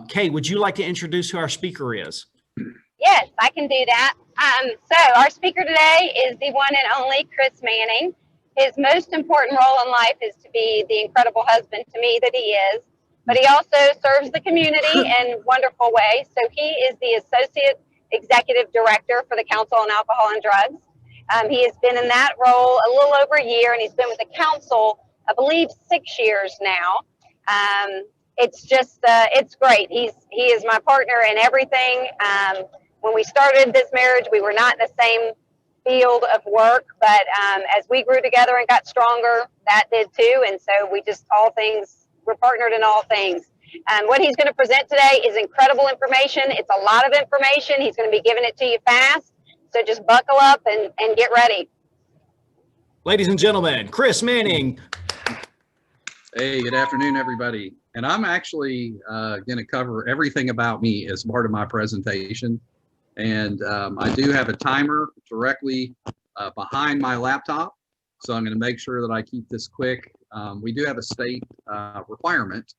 Kay, would you like to introduce who our speaker is? Yes, I can do that. So our speaker today is the one and only Chris Manning. His most important role in life is to be the incredible husband to me that he is, but he also serves the community in wonderful ways. So he is the Associate Executive Director for the Council on Alcohol and Drugs. He has been in that role a little over a year, and he's been with the council, I believe, 6 years now. It's just, it's great. He is my partner in everything. When we started this marriage, we were not in the same field of work, but as we grew together and got stronger, that did too. And so we're partnered in all things. What he's going to present today is incredible information. It's a lot of information. He's going to be giving it to you fast. So just buckle up and get ready. Ladies and gentlemen, Chris Manning. Hey, good afternoon, everybody. And I'm actually going to cover everything about me as part of my presentation. And I do have a timer directly behind my laptop. So I'm going to make sure that I keep this quick. We do have a state requirement.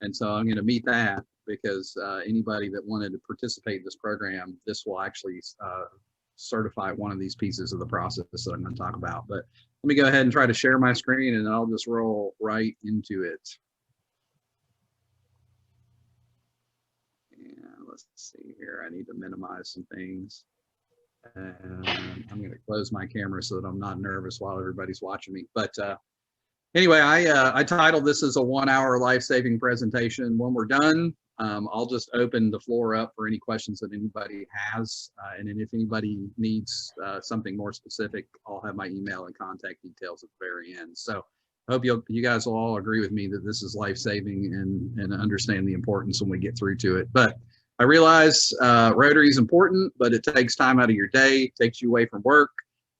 And so I'm going to meet that because anybody that wanted to participate in this program, this will actually certify one of these pieces of the process that I'm going to talk about. But let me go ahead and try to share my screen and I'll just roll right into it. Let's see here. I need to minimize some things. And I'm going to close my camera so that I'm not nervous while everybody's watching me. But anyway, I titled this as a 1-hour life-saving presentation. When we're done, I'll just open the floor up for any questions that anybody has. And then if anybody needs something more specific, I'll have my email and contact details at the very end. So I hope you guys will all agree with me that this is life-saving and understand the importance when we get through to it. But I realize Rotary is important, but it takes time out of your day, takes you away from work.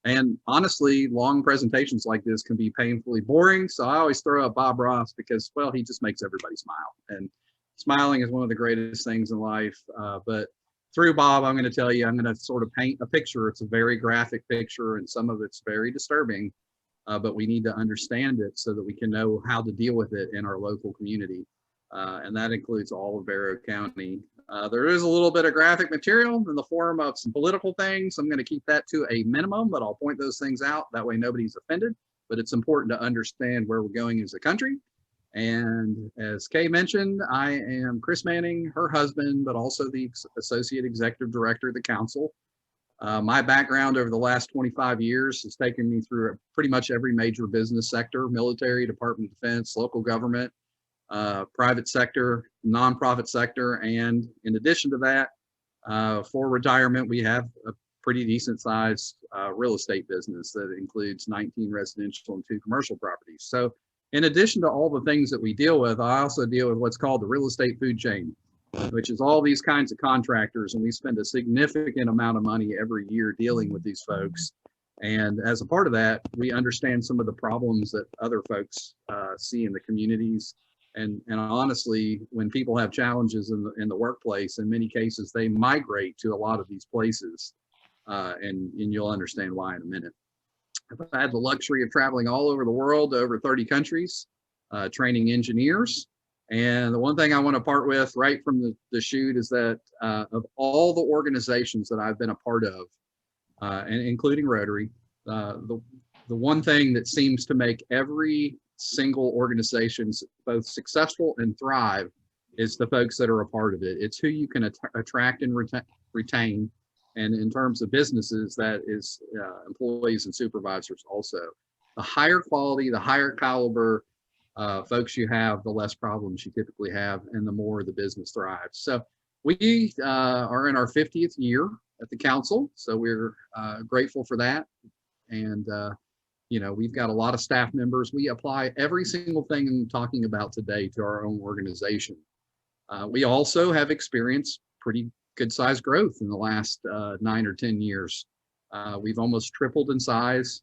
And honestly, long presentations like this can be painfully boring. So I always throw up Bob Ross because, well, he just makes everybody smile. And smiling is one of the greatest things in life. But through Bob, I'm going to tell you, I'm going to sort of paint a picture. It's a very graphic picture and some of it's very disturbing, but we need to understand it so that we can know how to deal with it in our local community. And that includes all of Barrow County. There is a little bit of graphic material in the form of some political things. I'm going to keep that to a minimum, but I'll point those things out. That way nobody's offended, but it's important to understand where we're going as a country. And as Kay mentioned, I am Chris Manning, her husband, but also the Associate Executive Director of the Council. My background over the last 25 years has taken me through pretty much every major business sector: military, Department of Defense, local government, private sector, nonprofit sector. And in addition to that, for retirement, we have a pretty decent sized real estate business that includes 19 residential and 2 commercial properties. So in addition to all the things that we deal with, I also deal with what's called the real estate food chain, which is all these kinds of contractors. And we spend a significant amount of money every year dealing with these folks. And as a part of that, we understand some of the problems that other folks see in the communities. And honestly, when people have challenges in the workplace, in many cases, they migrate to a lot of these places. And you'll understand why in a minute. I've had the luxury of traveling all over the world to over 30 countries, training engineers. And the one thing I want to part with right from the shoot is that of all the organizations that I've been a part of, and including Rotary, the one thing that seems to make every single organization both successful and thrive is the folks that are a part of it. It's who you can attract and retain. And in terms of businesses, that is employees and supervisors also. The higher quality, the higher caliber folks you have, the less problems you typically have, and the more the business thrives. So we are in our 50th year at the council, so we're grateful for that. And you know, we've got a lot of staff members. We apply every single thing I'm talking about today to our own organization. We also have experienced pretty good sized growth in the last 9 or 10 years. We've almost tripled in size.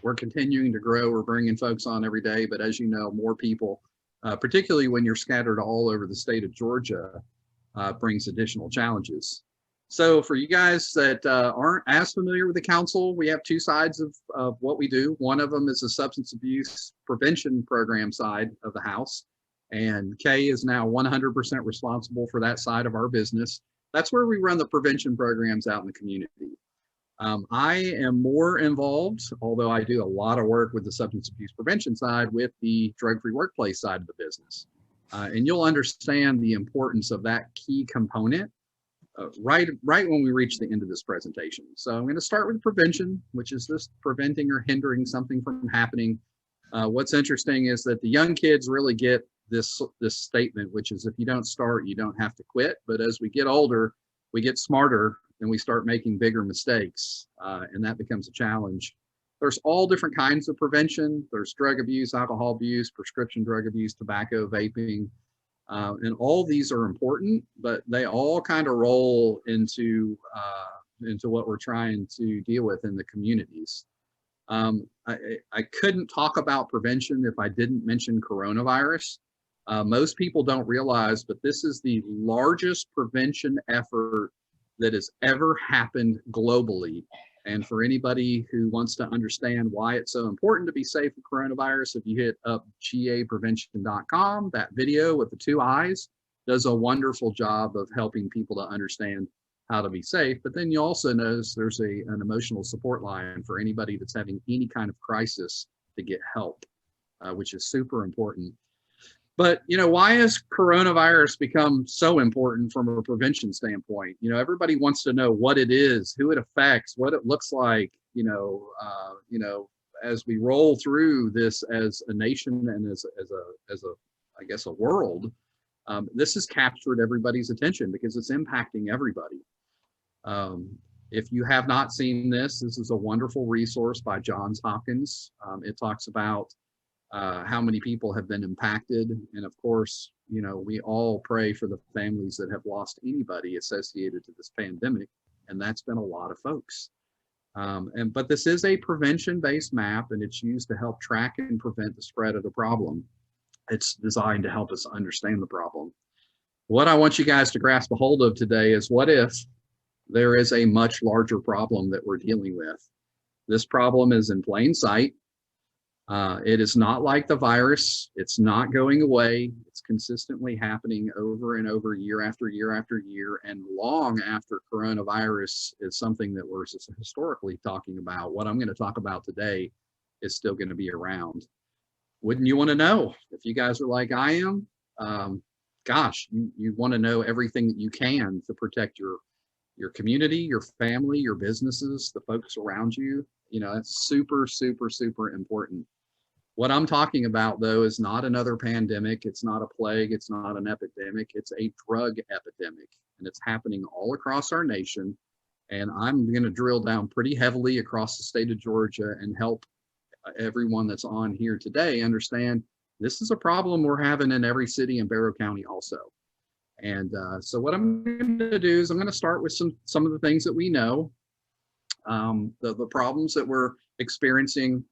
We're continuing to grow. We're bringing folks on every day, but as you know, more people, particularly when you're scattered all over the state of Georgia, brings additional challenges. So for you guys that aren't as familiar with the council, we have 2 sides of what we do. One of them is the substance abuse prevention program side of the house. And Kay is now 100% responsible for that side of our business. That's where we run the prevention programs out in the community. I am more involved, although I do a lot of work with the substance abuse prevention side, with the drug-free workplace side of the business. And you'll understand the importance of that key component right when we reach the end of this presentation. So I'm going to start with prevention, which is just preventing or hindering something from happening. What's interesting is that the young kids really get this statement, which is if you don't start, you don't have to quit. But as we get older, we get smarter and we start making bigger mistakes, and that becomes a challenge. There's all different kinds of prevention. There's drug abuse, alcohol abuse, prescription drug abuse, tobacco, vaping, and all these are important, but they all kind of roll into what we're trying to deal with in the communities. I couldn't talk about prevention if I didn't mention coronavirus. Most people don't realize, but this is the largest prevention effort that has ever happened globally. And for anybody who wants to understand why it's so important to be safe with coronavirus, if you hit up gaprevention.com, that video with the 2 eyes does a wonderful job of helping people to understand how to be safe. But then you also notice there's an emotional support line for anybody that's having any kind of crisis to get help, which is super important. But, why has coronavirus become so important from a prevention standpoint? Everybody wants to know what it is, who it affects, what it looks like, as we roll through this as a nation and as I guess, a world. This has captured everybody's attention because it's impacting everybody. If you have not seen this is a wonderful resource by Johns Hopkins. It talks about how many people have been impacted. And of course, we all pray for the families that have lost anybody associated to this pandemic. And that's been a lot of folks. But this is a prevention-based map, and it's used to help track and prevent the spread of the problem. It's designed to help us understand the problem. What I want you guys to grasp a hold of today is, what if there is a much larger problem that we're dealing with? This problem is in plain sight. It is not like the virus. It's not going away. It's consistently happening over and over, year after year after year, and long after coronavirus is something that we're historically talking about. What I'm going to talk about today is still going to be around. Wouldn't you want to know? If you guys are like I am, gosh, you want to know everything that you can to protect your community, your family, your businesses, the folks around you. That's super, super, super important. What I'm talking about, though, is not another pandemic. It's not a plague. It's not an epidemic. It's a drug epidemic, and it's happening all across our nation. And I'm going to drill down pretty heavily across the state of Georgia and help everyone that's on here today understand this is a problem we're having in every city in Barrow County also. And so what I'm going to do is I'm going to start with some of the things that we know, the problems that we're experiencing.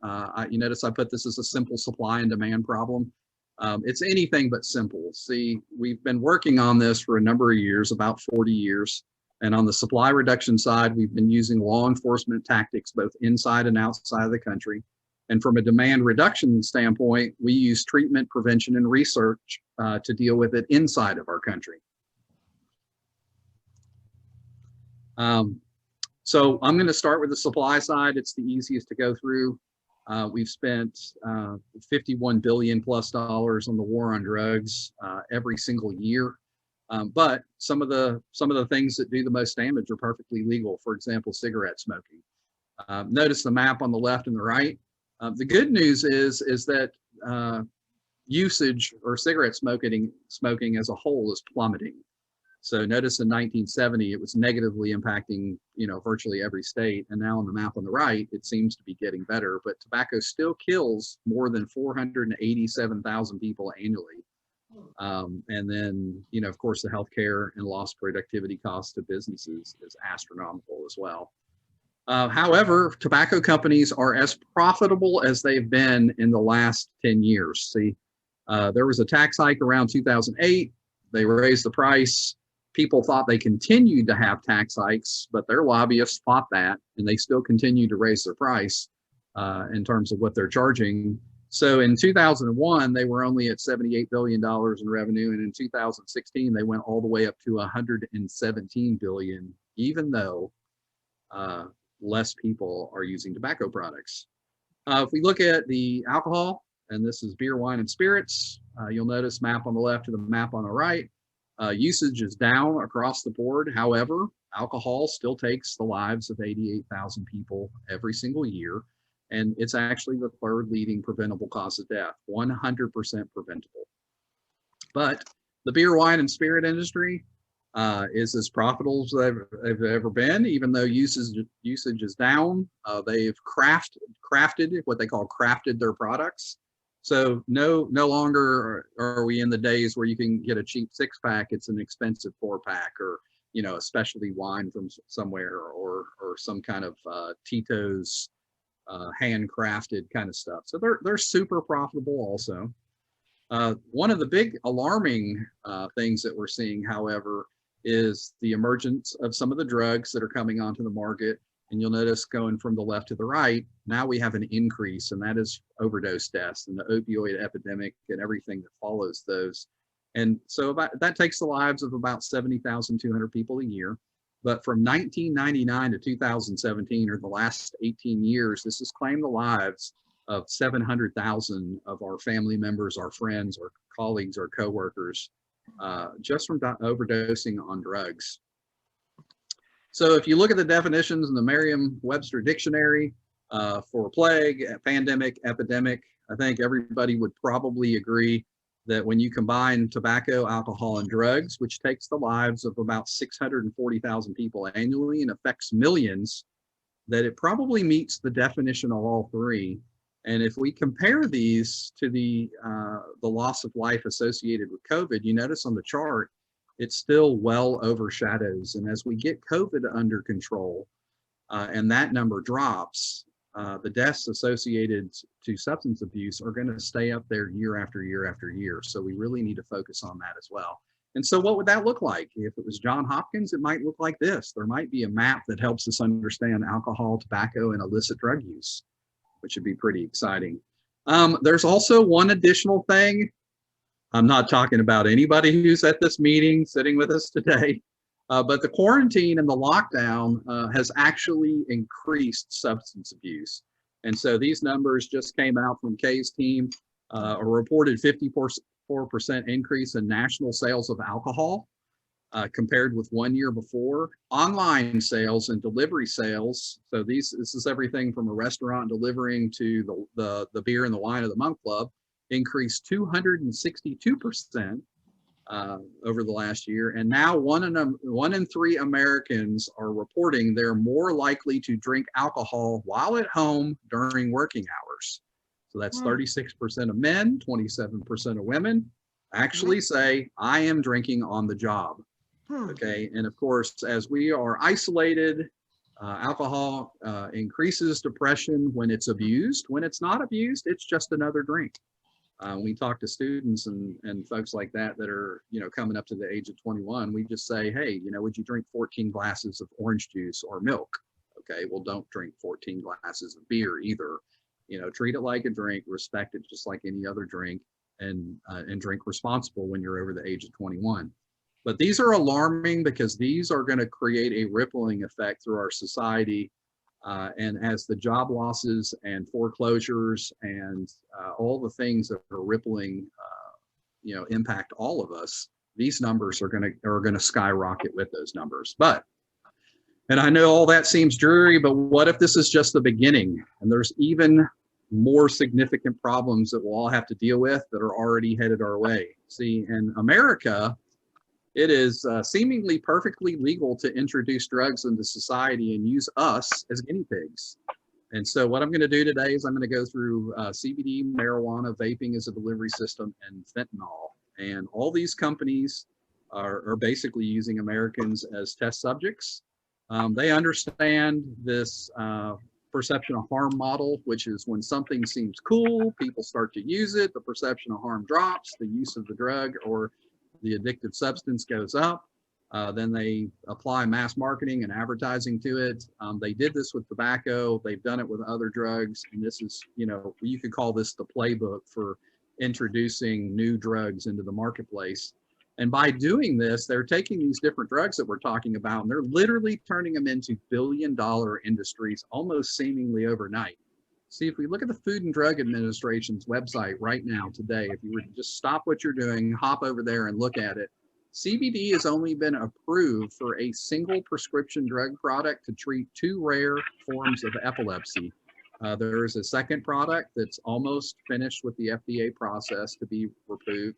You notice I put this as a simple supply and demand problem. It's anything but simple. See, we've been working on this for a number of years, about 40 years. And on the supply reduction side, we've been using law enforcement tactics, both inside and outside of the country. And from a demand reduction standpoint, we use treatment, prevention, and research to deal with it inside of our country. So I'm going to start with the supply side. It's the easiest to go through. We've spent $51 billion plus on the war on drugs every single year. But some of the things that do the most damage are perfectly legal. For example, cigarette smoking. Notice the map on the left and the right. The good news is that usage or cigarette smoking as a whole is plummeting. So notice in 1970, it was negatively impacting, virtually every state. And now on the map on the right, it seems to be getting better, but tobacco still kills more than 487,000 people annually. And then, of course, the healthcare and lost productivity costs to businesses is astronomical as well. However, tobacco companies are as profitable as they've been in the last 10 years. See, there was a tax hike around 2008. They raised the price. People thought they continued to have tax hikes, but their lobbyists fought that, and they still continue to raise their price in terms of what they're charging. So in 2001, they were only at $78 billion in revenue. And in 2016, they went all the way up to $117 billion, even though less people are using tobacco products. If we look at the alcohol, and this is beer, wine, and spirits, you'll notice map on the left to the map on the right. Usage is down across the board. However, alcohol still takes the lives of 88,000 people every single year. And it's actually the third leading preventable cause of death, 100% preventable. But the beer, wine, and spirit industry is as profitable as they've ever been, even though usage is down. They've crafted what they call crafted their products. So no longer are we in the days where you can get a cheap 6-pack. It's an expensive 4-pack, or a specialty wine from somewhere, or some kind of Tito's handcrafted kind of stuff. So they're super profitable also. One of the big alarming things that we're seeing, however, is the emergence of some of the drugs that are coming onto the market. And you'll notice going from the left to the right, now we have an increase, and that is overdose deaths and the opioid epidemic and everything that follows those. And so that takes the lives of about 70,200 people a year. But from 1999 to 2017, or the last 18 years, this has claimed the lives of 700,000 of our family members, our friends, our colleagues, our coworkers, just from overdosing on drugs. So if you look at the definitions in the Merriam-Webster dictionary for plague, pandemic, epidemic, I think everybody would probably agree that when you combine tobacco, alcohol, and drugs, which takes the lives of about 640,000 people annually and affects millions, that it probably meets the definition of all three. And if we compare these to the loss of life associated with COVID, you notice on the chart, it still well overshadows. And as we get COVID under control and that number drops, the deaths associated to substance abuse are going to stay up there year after year after year. So we really need to focus on that as well. And so what would that look like? If it was Johns Hopkins, it might look like this. There might be a map that helps us understand alcohol, tobacco, and illicit drug use, which would be pretty exciting. There's also one additional thing. I'm not talking about anybody who's at this meeting sitting with us today, but the quarantine and the lockdown has actually increased substance abuse. And so these numbers just came out from Kay's team, a reported 54% increase in national sales of alcohol compared with 1 year before. Online sales and delivery sales, so this is everything from a restaurant delivering to the beer and the wine of the month club, increased 262% over the last year. And now one in 3 Americans are reporting they're more likely to drink alcohol while at home during working hours. So that's 36% of men, 27% of women actually say, I am drinking on the job. Okay, and of course, as we are isolated, alcohol increases depression when it's abused. When it's not abused, it's just another drink. We talk to students and folks like that are, coming up to the age of 21. We just say, hey, would you drink 14 glasses of orange juice or milk? Okay, well, don't drink 14 glasses of beer either. Treat it like a drink, respect it just like any other drink, and drink responsible when you're over the age of 21. But these are alarming because these are going to create a rippling effect through our society. And as the job losses and foreclosures and all the things that are rippling, impact all of us, these numbers are going to skyrocket with those numbers. And I know all that seems dreary, but what if this is just the beginning and there's even more significant problems that we'll all have to deal with that are already headed our way? See, in America, it is seemingly perfectly legal to introduce drugs into society and use us as guinea pigs. And so what I'm going to do today is I'm going to go through CBD, marijuana, vaping as a delivery system, and fentanyl. And all these companies are basically using Americans as test subjects. They understand this perception of harm model, which is when something seems cool, people start to use it, the perception of harm drops, the use of the drug or the addictive substance goes up. Then they apply mass marketing and advertising to it. They did this with tobacco. They've done it with other drugs. And this is, you could call this the playbook for introducing new drugs into the marketplace. And by doing this, they're taking these different drugs that we're talking about, and they're literally turning them into billion-dollar industries almost seemingly overnight. See, if we look at the Food and Drug Administration's website right now, today, if you were to just stop what you're doing, hop over there and look at it, CBD has only been approved for a single prescription drug product to treat 2 rare forms of epilepsy. There is a second product that's almost finished with the FDA process to be approved.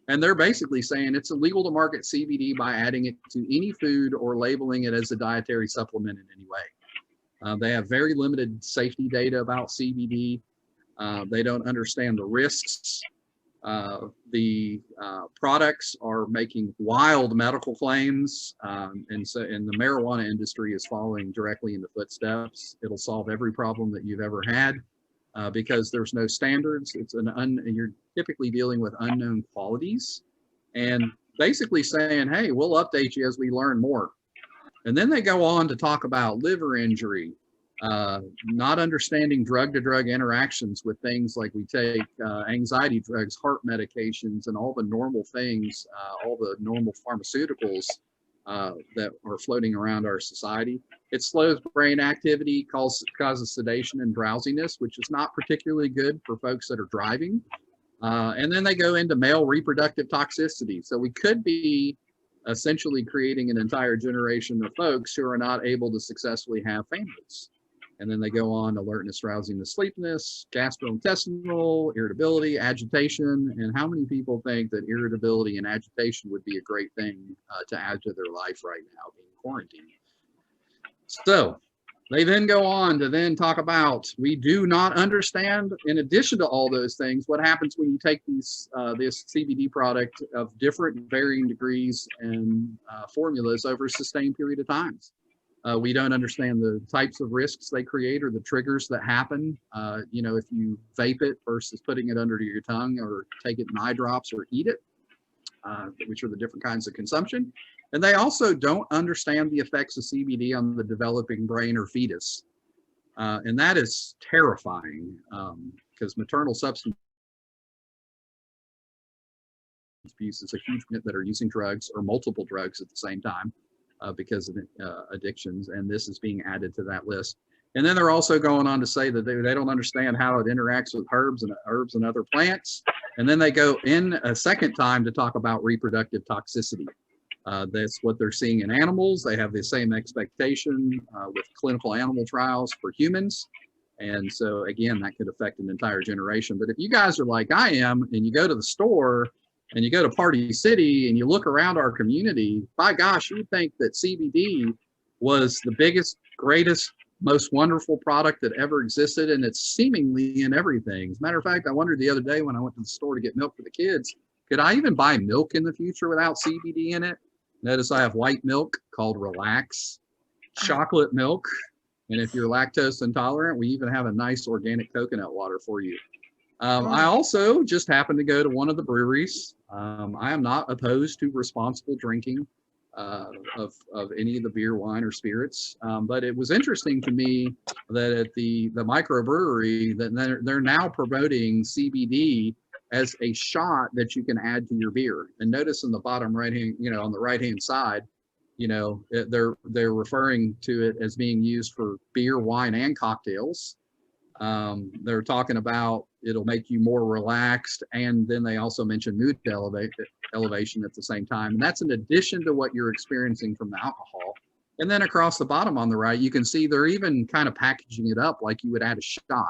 And they're basically saying it's illegal to market CBD by adding it to any food or labeling it as a dietary supplement in any way. They have very limited safety data about CBD. They don't understand the risks. The products are making wild medical claims, and the marijuana industry is following directly in the footsteps. It'll solve every problem that you've ever had. Because there's no standards. You're typically dealing with unknown qualities and basically saying, hey, we'll update you as we learn more. And then they go on to talk about liver injury, not understanding drug-to-drug interactions with things like we take anxiety drugs, heart medications, and all the normal things, all the normal pharmaceuticals that are floating around our society. It slows brain activity, causes sedation and drowsiness, which is not particularly good for folks that are driving. And then they go into male reproductive toxicity. So we could be essentially creating an entire generation of folks who are not able to successfully have families. And then they go on alertness, drowsiness, sleepiness, gastrointestinal, irritability, agitation. And how many people think that irritability and agitation would be a great thing to add to their life right now being quarantined? So they then go on to then talk about, we do not understand, in addition to all those things, what happens when you take this CBD product of different varying degrees and formulas over a sustained period of times. We don't understand the types of risks they create or the triggers that happen. If you vape it versus putting it under your tongue or take it in eye drops or eat it, which are the different kinds of consumption. And they also don't understand the effects of CBD on the developing brain or fetus. And that is terrifying because maternal substance abuse is a huge group that are using drugs or multiple drugs at the same time. Because of addictions, and this is being added to that list. And then they're also going on to say that they don't understand how it interacts with herbs and other plants. And then they go in a second time to talk about reproductive toxicity. That's what they're seeing in animals. They have the same expectation with clinical animal trials for humans. And so again, that could affect an entire generation. But if you guys are like I am, and you go to the store and you go to Party City and you look around our community, by gosh, you would think that CBD was the biggest, greatest, most wonderful product that ever existed, and it's seemingly in everything. As a matter of fact, I wondered the other day when I went to the store to get milk for the kids, could I even buy milk in the future without CBD in it? Notice I have white milk called Relax, chocolate milk, and if you're lactose intolerant, we even have a nice organic coconut water for you. I also just happened to go to one of the breweries. I am not opposed to responsible drinking of any of the beer, wine, or spirits. But it was interesting to me that at the microbrewery, that they're now promoting CBD as a shot that you can add to your beer. And notice in the bottom right hand, on the right hand side, they're referring to it as being used for beer, wine, and cocktails. They're talking about it'll make you more relaxed, and then they also mention mood elevation at the same time, and that's in addition to what you're experiencing from the alcohol. And then across the bottom on the right, you can see they're even kind of packaging it up like you would add a shot,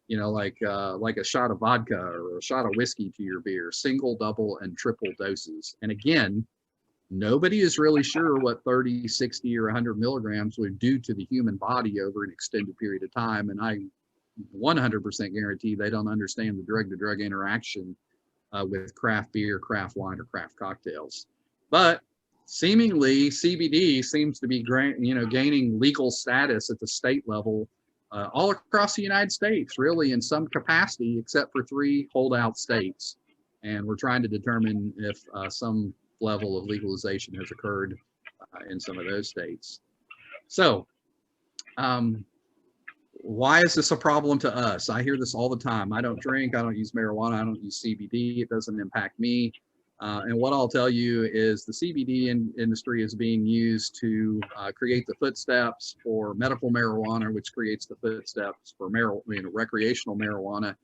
like a shot of vodka or a shot of whiskey to your beer, single, double, and triple doses. And again, nobody is really sure what 30, 60, or 100 milligrams would do to the human body over an extended period of time. And I 100% guarantee they don't understand the drug-to-drug interaction with craft beer, craft wine, or craft cocktails. But seemingly, CBD seems to be gaining legal status at the state level all across the United States, really in some capacity, except for 3 holdout states. And we're trying to determine if some level of legalization has occurred in some of those states. So, why is this a problem to us? I hear this all the time. I don't drink, I don't use marijuana, I don't use CBD, it doesn't impact me. And what I'll tell you is the CBD industry is being used to create the footsteps for medical marijuana, which creates the footsteps for recreational marijuana.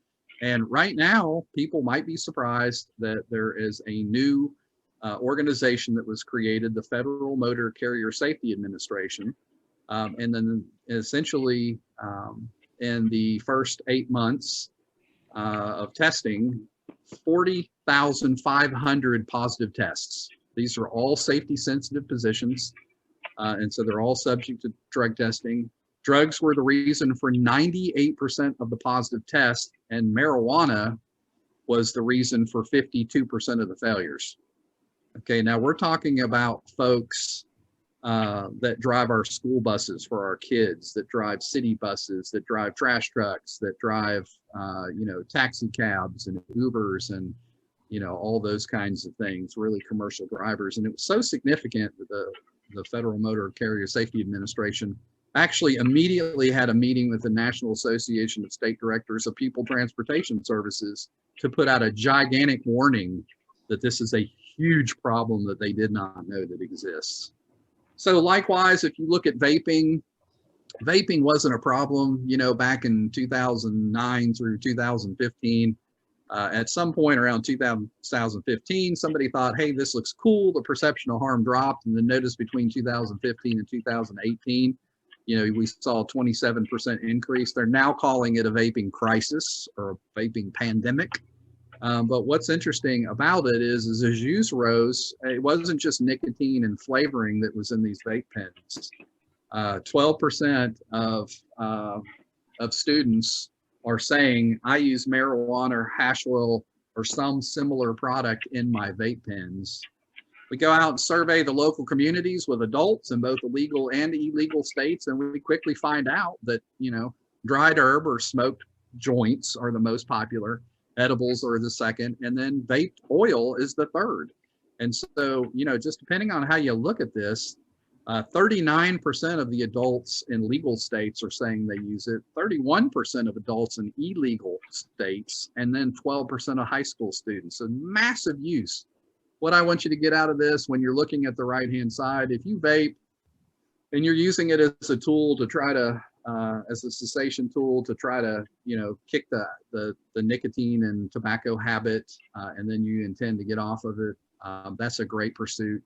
And right now, people might be surprised that there is a new organization that was created, the Federal Motor Carrier Safety Administration. And then essentially in the first 8 months of testing, 40,500 positive tests. These are all safety sensitive positions. And so they're all subject to drug testing. Drugs were the reason for 98% of the positive tests, and marijuana was the reason for 52% of the failures. Okay, now we're talking about folks that drive our school buses for our kids, that drive city buses, that drive trash trucks, that drive, taxi cabs and Ubers and, all those kinds of things, really commercial drivers. And it was so significant that the Federal Motor Carrier Safety Administration actually immediately had a meeting with the National Association of State Directors of People Transportation Services to put out a gigantic warning that this is a huge problem that they did not know that exists. So likewise, if you look at vaping, vaping wasn't a problem, back in 2009 through 2015. At some point around 2015, somebody thought, hey, this looks cool. The perception of harm dropped. And then notice between 2015 and 2018, we saw a 27% increase. They're now calling it a vaping crisis or a vaping pandemic. But what's interesting about it is as use rose, it wasn't just nicotine and flavoring that was in these vape pens. 12% of students are saying, I use marijuana or hash oil or some similar product in my vape pens. We go out and survey the local communities with adults in both illegal and illegal states, and we quickly find out that, dried herb or smoked joints are the most popular. Edibles are the second, and then vaped oil is the third. And so, just depending on how you look at this, 39% of the adults in legal states are saying they use it, 31% of adults in illegal states, and then 12% of high school students. So massive use. What I want you to get out of this when you're looking at the right-hand side, if you vape and you're using it as a tool to try to as a cessation tool to try to, kick the nicotine and tobacco habit, and then you intend to get off of it, that's a great pursuit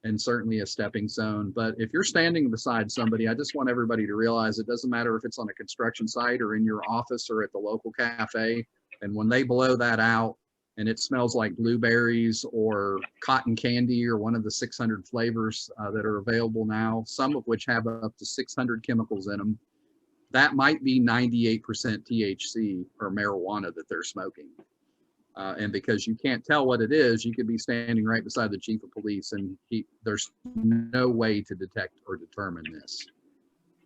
and certainly a stepping stone. But if you're standing beside somebody, I just want everybody to realize it doesn't matter if it's on a construction site or in your office or at the local cafe. And when they blow that out and it smells like blueberries or cotton candy or one of the 600 flavors that are available now, some of which have up to 600 chemicals in them, that might be 98% THC or marijuana that they're smoking. And because you can't tell what it is, you could be standing right beside the chief of police and there's no way to detect or determine this.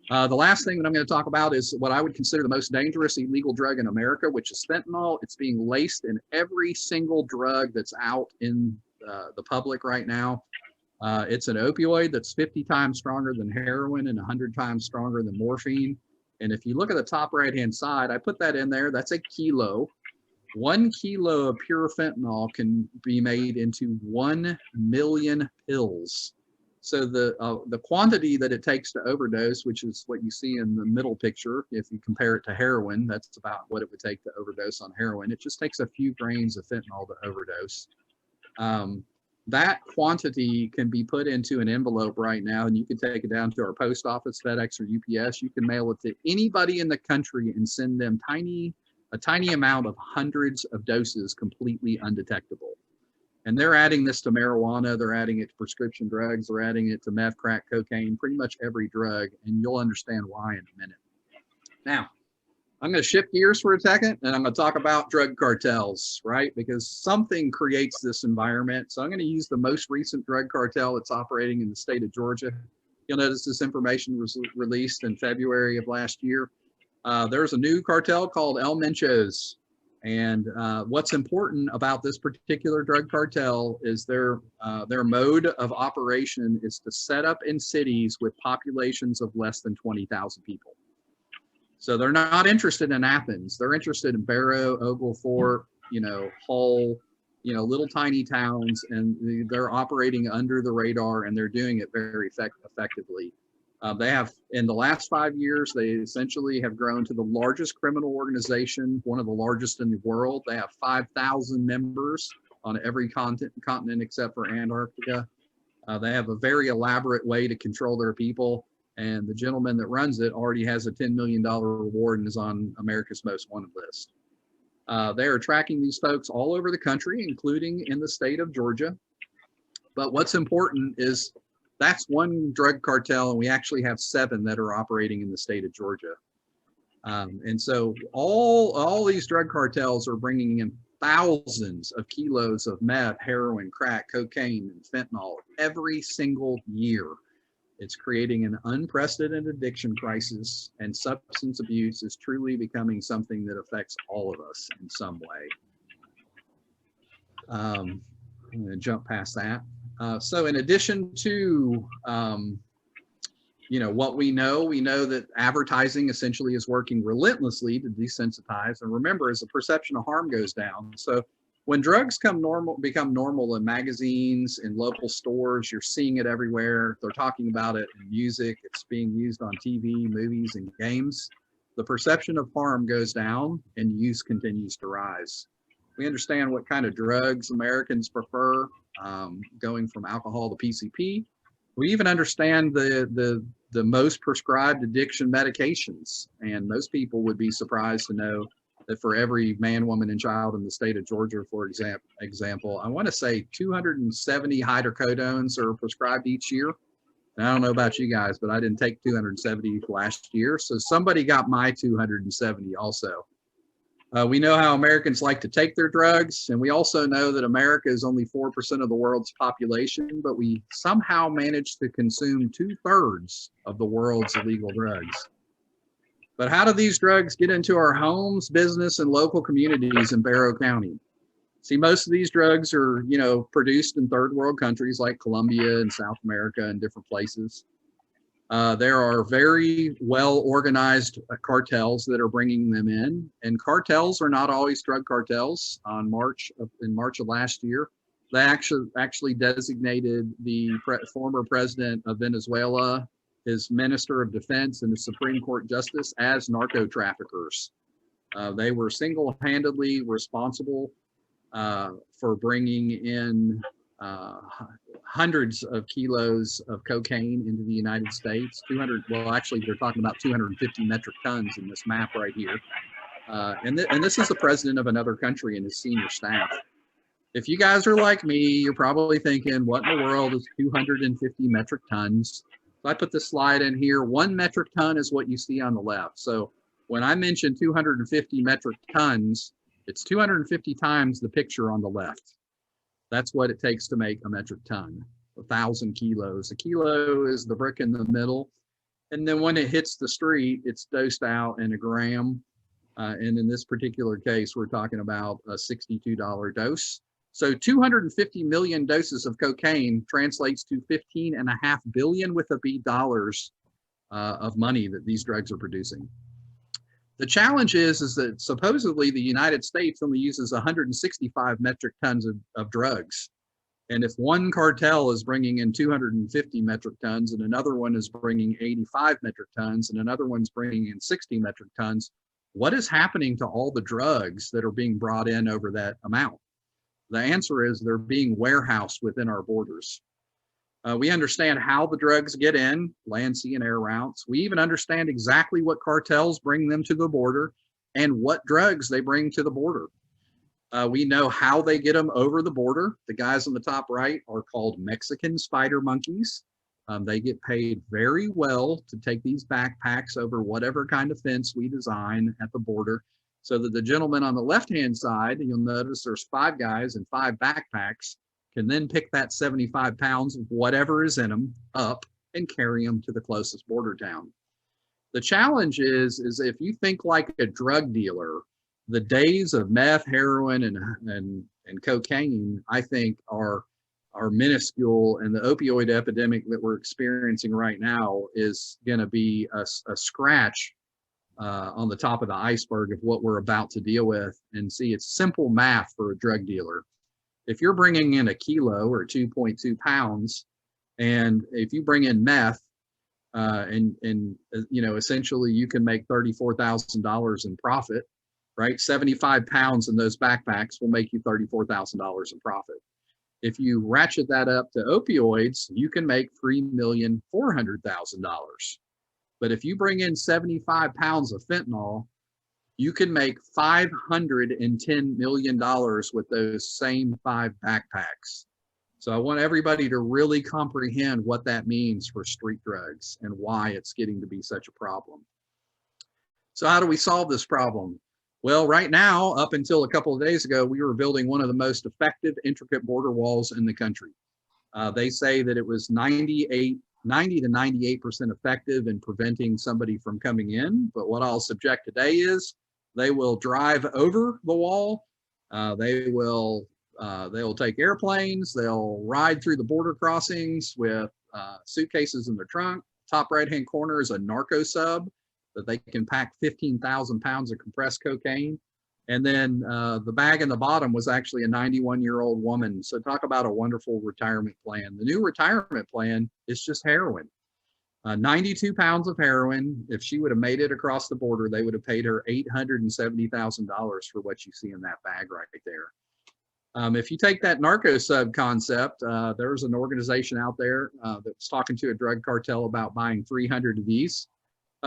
The last thing that I'm going to talk about is what I would consider the most dangerous illegal drug in America, which is fentanyl. It's being laced in every single drug that's out in the public right now. It's an opioid that's 50 times stronger than heroin and 100 times stronger than morphine. And if you look at the top right-hand side, I put that in there, that's a kilo. 1 kilo of pure fentanyl can be made into 1 million pills. So the quantity that it takes to overdose, which is what you see in the middle picture, if you compare it to heroin, that's about what it would take to overdose on heroin. It just takes a few grains of fentanyl to overdose. That quantity can be put into an envelope right now, and you can take it down to our post office, FedEx, or UPS. You can mail it to anybody in the country and send them a tiny amount of hundreds of doses completely undetectable. And they're adding this to marijuana, they're adding it to prescription drugs, they're adding it to meth, crack, cocaine, pretty much every drug, and you'll understand why in a minute. Now, I'm going to shift gears for a second, and I'm going to talk about drug cartels, right? Because something creates this environment. So I'm going to use the most recent drug cartel that's operating in the state of Georgia. You'll notice this information was released in February of last year. There's a new cartel called El Menchos. And what's important about this particular drug cartel is their mode of operation is to set up in cities with populations of less than 20,000 people. So they're not interested in Athens. They're interested in Barrow, Oglethorpe, Hull, little tiny towns, and they're operating under the radar, and they're doing it very effectively. They have, in the last 5 years, they essentially have grown to the largest criminal organization, one of the largest in the world. They have 5,000 members on every continent except for Antarctica. They have a very elaborate way to control their people, and the gentleman that runs it already has a $10 million reward and is on America's Most Wanted list. They are tracking these folks all over the country, including in the state of Georgia. But what's important is that's one drug cartel, and we actually have 7 that are operating in the state of Georgia. And so all these drug cartels are bringing in thousands of kilos of meth, heroin, crack, cocaine, and fentanyl every single year. It's creating an unprecedented addiction crisis, and substance abuse is truly becoming something that affects all of us in some way. I'm going to jump past that. So in addition to, what we know that advertising essentially is working relentlessly to desensitize. And remember, as the perception of harm goes down, so when drugs become normal in magazines, in local stores, you're seeing it everywhere. They're talking about it in music. It's being used on TV, movies, and games. The perception of harm goes down and use continues to rise. We understand what kind of drugs Americans prefer, going from alcohol to PCP. We even understand the most prescribed addiction medications. And most people would be surprised to know that for every man, woman, and child in the state of Georgia, for example, I want to say 270 hydrocodones are prescribed each year. And I don't know about you guys, but I didn't take 270 last year. So somebody got my 270 also. We know how Americans like to take their drugs, and we also know that America is only 4% of the world's population, but we somehow manage to consume 2/3 of the world's illegal drugs. But how do these drugs get into our homes, business, and local communities in Barrow County? See, most of these drugs are, produced in third world countries like Colombia and South America and different places. There are very well organized cartels that are bringing them in, and cartels are not always drug cartels. In March of last year, they actually designated the former president of Venezuela, his minister of defense, and the Supreme Court justice as narco traffickers. They were single-handedly responsible for bringing in hundreds of kilos of cocaine into the United States. Actually, they're talking about 250 metric tons in this map right here. And this is the president of another country and his senior staff. If you guys are like me, you're probably thinking, what in the world is 250 metric tons? So I put this slide in here. 1 metric ton is what you see on the left. So when I mention 250 metric tons, it's 250 times the picture on the left. That's what it takes to make a metric ton, 1,000 kilos. A kilo is the brick in the middle. And then when it hits the street, it's dosed out in a gram. And in this particular case, we're talking about a $62 dose. So 250 million doses of cocaine translates to 15.5 billion with a B dollars of money that these drugs are producing. The challenge is that supposedly the United States only uses 165 metric tons of drugs. And if one cartel is bringing in 250 metric tons and another one is bringing 85 metric tons and another one's bringing in 60 metric tons, what is happening to all the drugs that are being brought in over that amount? The answer is they're being warehoused within our borders. We understand how the drugs get in, land, sea, and air routes. We even understand exactly what cartels bring them to the border and what drugs they bring to the border. We know how they get them over the border. The guys on the top right are called Mexican spider monkeys. They get paid very well to take these backpacks over whatever kind of fence we design at the border, so that the gentleman on the left-hand side, you'll notice there's 5 guys and 5 backpacks, can then pick that 75 pounds of whatever is in them up and carry them to the closest border town. The challenge is if you think like a drug dealer, the days of meth, heroin, and cocaine, I think, are minuscule, and the opioid epidemic that we're experiencing right now is going to be a scratch on the top of the iceberg of what we're about to deal with. And see, it's simple math for a drug dealer. If you're bringing in a kilo or 2.2 pounds, and if you bring in meth, and you know, essentially you can make $34,000 in profit, right? 75 pounds in those backpacks will make you $34,000 in profit. If you ratchet that up to opioids, you can make $3,400,000. But if you bring in 75 pounds of fentanyl, you can make $510 million with those same 5 backpacks. So I want everybody to really comprehend what that means for street drugs and why it's getting to be such a problem. So how do we solve this problem? Well, right now, up until a couple of days ago, we were building one of the most effective, intricate border walls in the country. They say that it was 90 to 98% effective in preventing somebody from coming in. But what I'll subject today is they will drive over the wall. They'll take airplanes. They'll ride through the border crossings with suitcases in their trunk. Top right-hand corner is a narco sub that they can pack 15,000 pounds of compressed cocaine. And then the bag in the bottom was actually a 91-year-old woman. So talk about a wonderful retirement plan. The new retirement plan is just heroin. 92 pounds of heroin. If she would have made it across the border, they would have paid her $870,000 for what you see in that bag right there. If you take that narco sub concept, there's an organization out there that was talking to a drug cartel about buying 300 of these.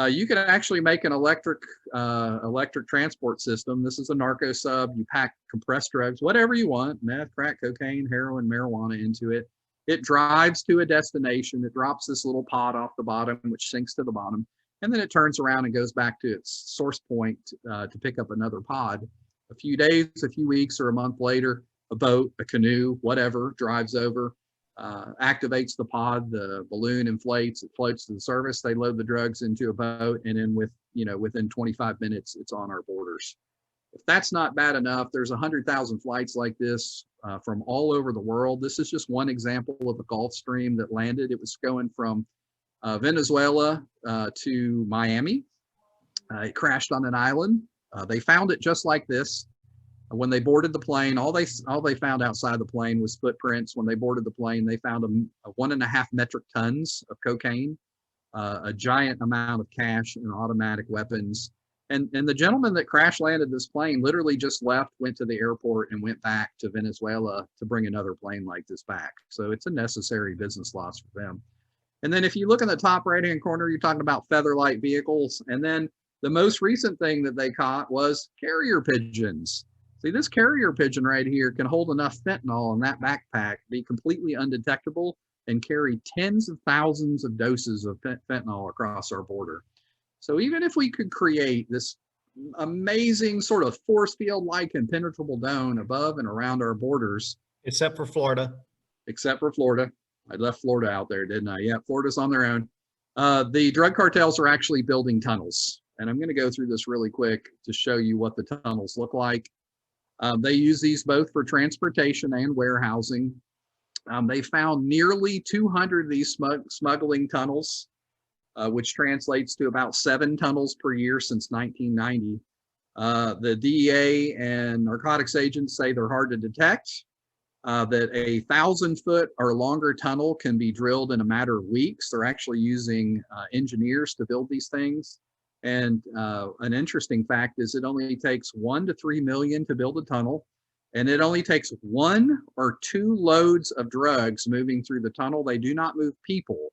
You can actually make an electric transport system. This is a narco sub. You pack compressed drugs, whatever you want, meth, crack, cocaine, heroin, marijuana into it. It drives to a destination. It drops this little pod off the bottom, which sinks to the bottom. And then it turns around and goes back to its source point to pick up another pod. A few days, a few weeks, or a month later, a boat, a canoe, whatever, drives over, activates the pod, the balloon inflates, it floats to the surface, they load the drugs into a boat, and then within 25 minutes, it's on our borders. If that's not bad enough, there's 100,000 flights like this from all over the world. This is just one example of a Gulf Stream that landed. It was going from Venezuela to Miami. It crashed on an island. They found it just like this. When they boarded the plane, all they found outside the plane was footprints. When they boarded the plane, they found a 1.5 metric tons of cocaine, a giant amount of cash and automatic weapons. And the gentleman that crash landed this plane literally just left, went to the airport, and went back to Venezuela to bring another plane like this back. So it's a necessary business loss for them. And then if you look in the top right-hand corner, you're talking about featherlight vehicles. And then the most recent thing that they caught was carrier pigeons. See, this carrier pigeon right here can hold enough fentanyl in that backpack, be completely undetectable, and carry tens of thousands of doses of fentanyl across our border. So even if we could create this amazing sort of force field-like impenetrable dome above and around our borders. Except for Florida. Except for Florida. I left Florida out there, didn't I? Yeah, Florida's on their own. The drug cartels are actually building tunnels. And I'm going to go through this really quick to show you what the tunnels look like. They use these both for transportation and warehousing. They found nearly 200 of these smuggling tunnels, which translates to about 7 tunnels per year since 1990. The DEA and narcotics agents say they're hard to detect, that a 1,000-foot or longer tunnel can be drilled in a matter of weeks. They're actually using engineers to build these things. And an interesting fact is it only takes 1 to 3 million to build a tunnel, and it only takes 1 or 2 loads of drugs moving through the tunnel. They do not move people.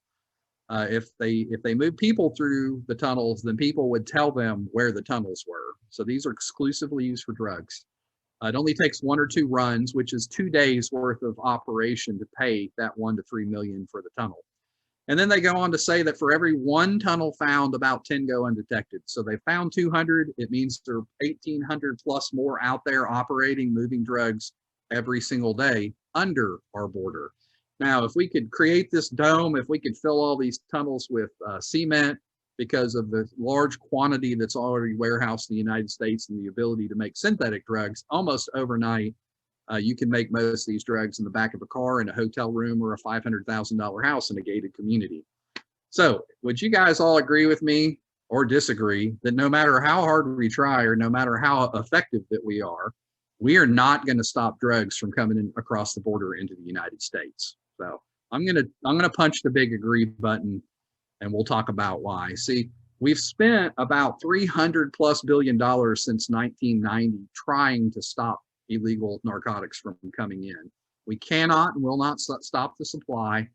If they move people through the tunnels, then people would tell them where the tunnels were. So these are exclusively used for drugs. It only takes 1 or 2 runs, which is 2 days worth of operation to pay that 1 to 3 million for the tunnel. And then they go on to say that for every 1 tunnel found, about 10 go undetected. So they found 200. It means there are 1,800 plus more out there operating, moving drugs every single day under our border. Now, if we could create this dome, if we could fill all these tunnels with cement, because of the large quantity that's already warehoused in the United States and the ability to make synthetic drugs almost overnight. You can make most of these drugs in the back of a car, in a hotel room, or a $500,000 house in a gated community. So would you guys all agree with me or disagree that no matter how hard we try or no matter how effective that we are not going to stop drugs from coming in across the border into the United States? So I'm gonna punch the big agree button, and we'll talk about why. See, we've spent about $300+ billion since 1990 trying to stop illegal narcotics from coming in. We cannot and will not stop the supply.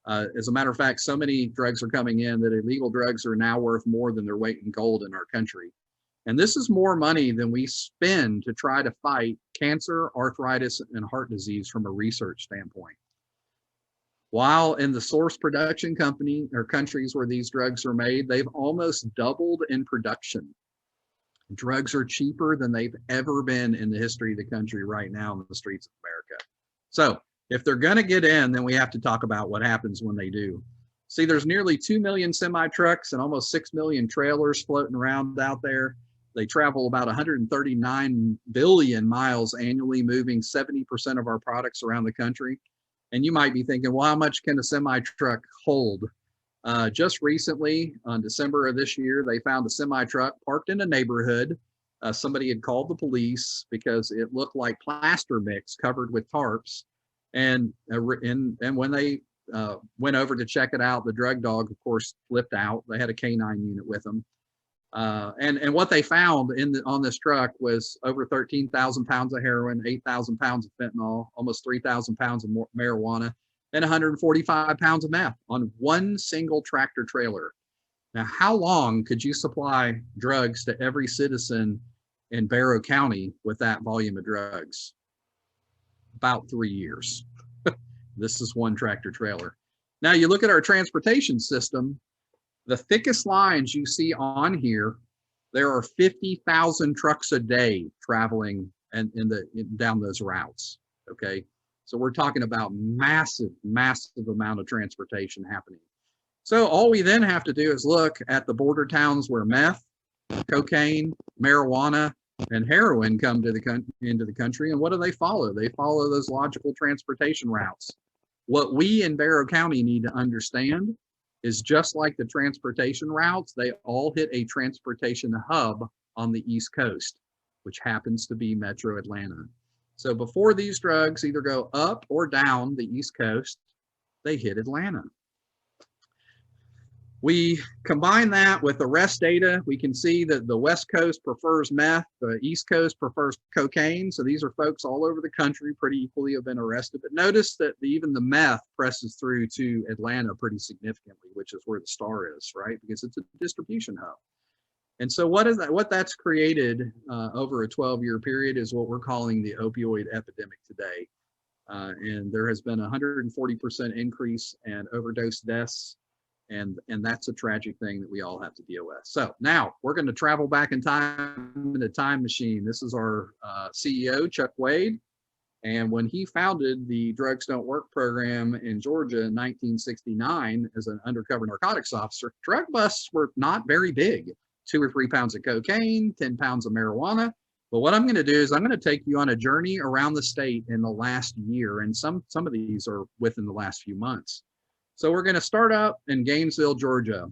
As a matter of fact, so many drugs are coming in that illegal drugs are now worth more than their weight in gold in our country. And this is more money than we spend to try to fight cancer, arthritis, and heart disease from a research standpoint. While in the source production company or countries where these drugs are made, they've almost doubled in production. Drugs are cheaper than they've ever been in the history of the country right now in the streets of America. So if they're going to get in, then we have to talk about what happens when they do. See, there's nearly 2 million semi-trucks and almost 6 million trailers floating around out there. They travel about 139 billion miles annually, moving 70% of our products around the country. And you might be thinking, well, how much can a semi-truck hold? Just recently, on December of this year, they found a semi-truck parked in a neighborhood. Somebody had called the police because it looked like plaster mix covered with tarps. And when they went over to check it out, the drug dog, of course, flipped out. They had a canine unit with them. And what they found on this truck was over 13,000 pounds of heroin, 8,000 pounds of fentanyl, almost 3,000 pounds of marijuana, and 145 pounds of meth on one single tractor trailer. Now, how long could you supply drugs to every citizen in Barrow County with that volume of drugs? About 3 years. This is one tractor trailer. Now you look at our transportation system, the thickest lines you see on here, there are 50,000 trucks a day traveling down those routes, okay? So we're talking about massive amount of transportation happening. So all we then have to do is look at the border towns where meth, cocaine, marijuana, and heroin come to into the country, and what do they follow? They follow those logical transportation routes. What we in Barrow County need to understand is just like the transportation routes, they all hit a transportation hub on the East Coast, which happens to be Metro Atlanta. So before these drugs either go up or down the East Coast, they hit Atlanta. We combine that with arrest data. We can see that the West Coast prefers meth, the East Coast prefers cocaine. So these are folks all over the country pretty equally have been arrested. But notice that even the meth presses through to Atlanta pretty significantly, which is where the star is, right? Because it's a distribution hub. And so what that's created over a 12-year period is what we're calling the opioid epidemic today. And there has been a 140% increase in overdose deaths. And that's a tragic thing that we all have to deal with. So now we're going to travel back in time in a time machine. This is our CEO, Chuck Wade. And when he founded the Drugs Don't Work program in Georgia in 1969 as an undercover narcotics officer, drug busts were not very big. 2 or 3 pounds of cocaine, 10 pounds of marijuana. But what I'm going to do is I'm going to take you on a journey around the state in the last year. And some of these are within the last few months. So we're going to start up in Gainesville, Georgia.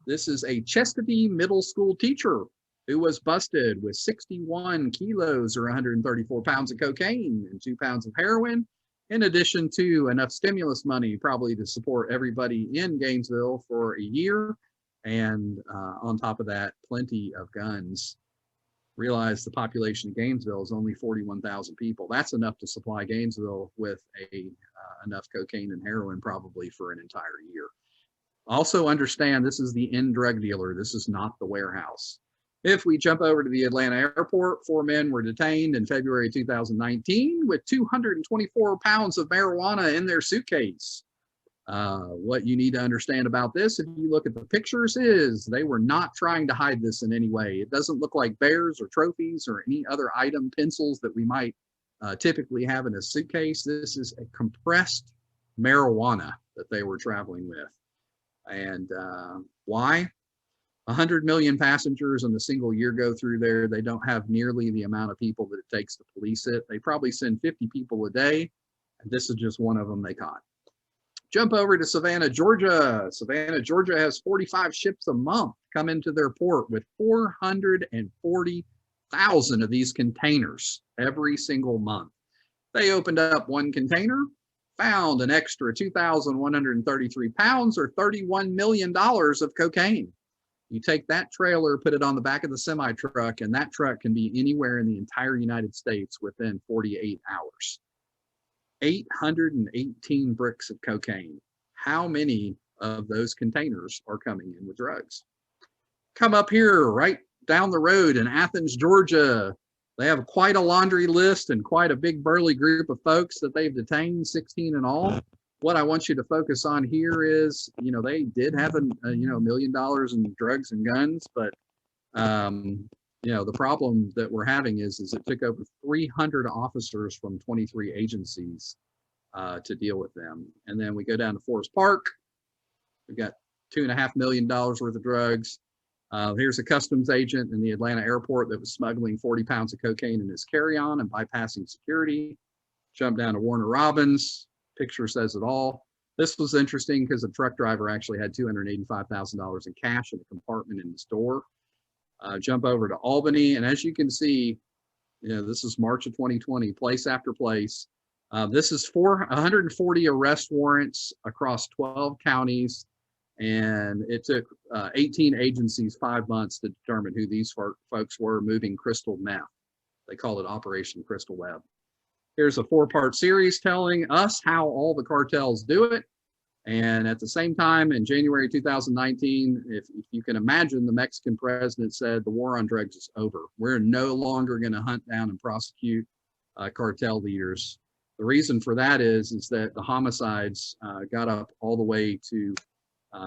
This is a Chestatee middle school teacher who was busted with 61 kilos or 134 pounds of cocaine and 2 pounds of heroin, in addition to enough stimulus money probably to support everybody in Gainesville for a year. And on top of that, plenty of guns. Realize the population of Gainesville is only 41,000 people. That's enough to supply Gainesville with enough cocaine and heroin probably for an entire year. Also understand this is the end drug dealer. This is not the warehouse. If we jump over to the Atlanta airport, 4 men were detained in February 2019 with 224 pounds of marijuana in their suitcase. What you need to understand about this, if you look at the pictures, is they were not trying to hide this in any way. It doesn't look like bears or trophies or any other item, pencils that we might typically have in a suitcase. This is a compressed marijuana that they were traveling with. And why? 100 million passengers in a single year go through there. They don't have nearly the amount of people that it takes to police it. They probably send 50 people a day, and this is just one of them they caught. Jump over to Savannah, Georgia. Savannah, Georgia has 45 ships a month come into their port with 440,000 of these containers every single month. They opened up one container, found an extra 2,133 pounds or $31 million of cocaine. You take that trailer, put it on the back of the semi truck, and that truck can be anywhere in the entire United States within 48 hours. 818 bricks of cocaine. How many of those containers are coming in with drugs? Come up here, right down the road in Athens, Georgia. They have quite a laundry list and quite a big burly group of folks that they've detained, 16 in all. What I want you to focus on here is, they did have $1 million in drugs and guns, but the problem that we're having is it took over 300 officers from 23 agencies to deal with them. And then we go down to Forest Park. We've got $2.5 million worth of drugs. Here's a customs agent in the Atlanta airport that was smuggling 40 pounds of cocaine in his carry-on and bypassing security. Jump down to Warner Robins. Picture says it all. This was interesting because the truck driver actually had $285,000 in cash in the compartment in his door. Jump over to Albany, and as you can see, this is March of 2020, place after place. This is 140 arrest warrants across 12 counties, and it took 18 agencies 5 months to determine who these folks were moving crystal meth. They call it Operation Crystal Web. Here's a 4-part series telling us how all the cartels do it. And at the same time, in January 2019, if you can imagine, the Mexican president said the war on drugs is over. We're no longer going to hunt down and prosecute cartel leaders. The reason for that is that the homicides got up all the way to,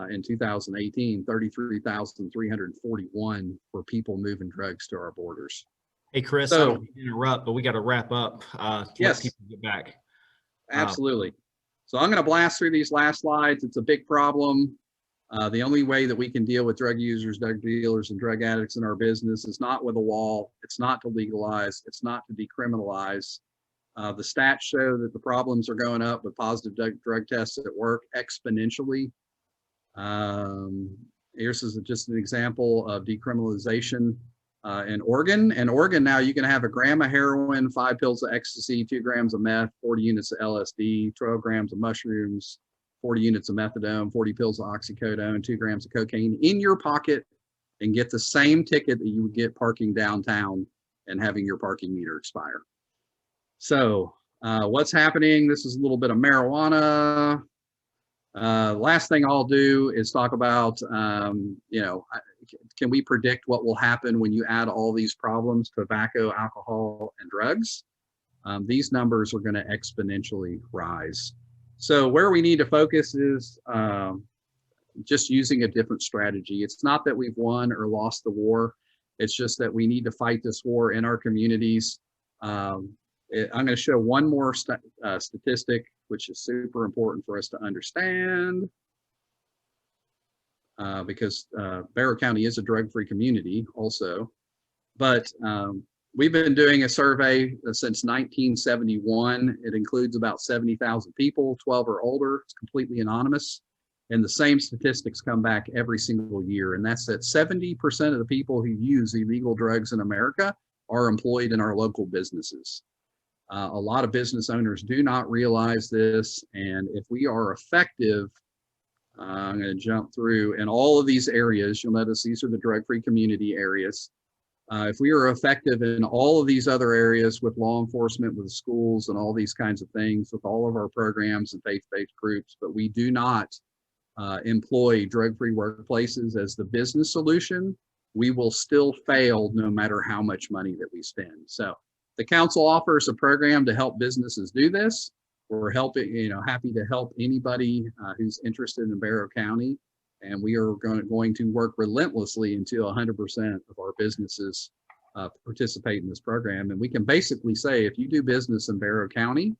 in 2018, 33,341 for people moving drugs to our borders. Hey, Chris, So, I don't mean to interrupt, but we got to wrap up. Yes. Let people get back. Absolutely. So I'm going to blast through these last slides. It's a big problem. The only way that we can deal with drug users, drug dealers, and drug addicts in our business is not with a wall. It's not to legalize. It's not to decriminalize. The stats show that the problems are going up with positive drug tests at work exponentially. Here's just an example of decriminalization in Oregon. In Oregon now, you can have a gram of heroin, 5 pills of ecstasy, 2 grams of meth, 40 units of LSD, 12 grams of mushrooms, 40 units of methadone, 40 pills of oxycodone, 2 grams of cocaine in your pocket, and get the same ticket that you would get parking downtown and having your parking meter expire. So what's happening? This is a little bit of marijuana. Last thing I'll do is talk about, can we predict what will happen when you add all these problems, tobacco, alcohol, and drugs? These numbers are going to exponentially rise. So where we need to focus is just using a different strategy. It's not that we've won or lost the war. It's just that we need to fight this war in our communities. I'm going to show one more statistic, which is super important for us to understand, because Barrow County is a drug-free community also. But we've been doing a survey since 1971. It includes about 70,000 people, 12 or older. It's completely anonymous. And the same statistics come back every single year. And that's that 70% of the people who use illegal drugs in America are employed in our local businesses. A lot of business owners do not realize this. And if we are effective, I'm going to jump through in all of these areas. You'll notice these are the drug-free community areas. If we are effective in all of these other areas with law enforcement, with schools and all these kinds of things, with all of our programs and faith-based groups, but we do not employ drug-free workplaces as the business solution, we will still fail no matter how much money that we spend. So the council offers a program to help businesses do this. We're happy to help anybody who's interested in Barrow County. And we are going to work relentlessly until 100% of our businesses participate in this program. And we can basically say, if you do business in Barrow County,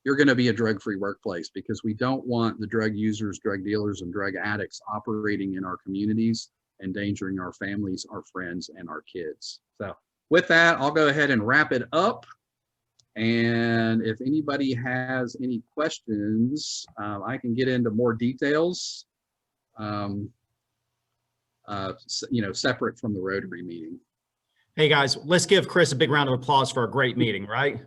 you're going to be a drug-free workplace, because we don't want the drug users, drug dealers, and drug addicts operating in our communities. endangering our families, our friends, and our kids. So with that, I'll go ahead and wrap it up. And if anybody has any questions, I can get into more details, separate from the Rotary meeting. Hey guys, let's give Chris a big round of applause for a great meeting, right?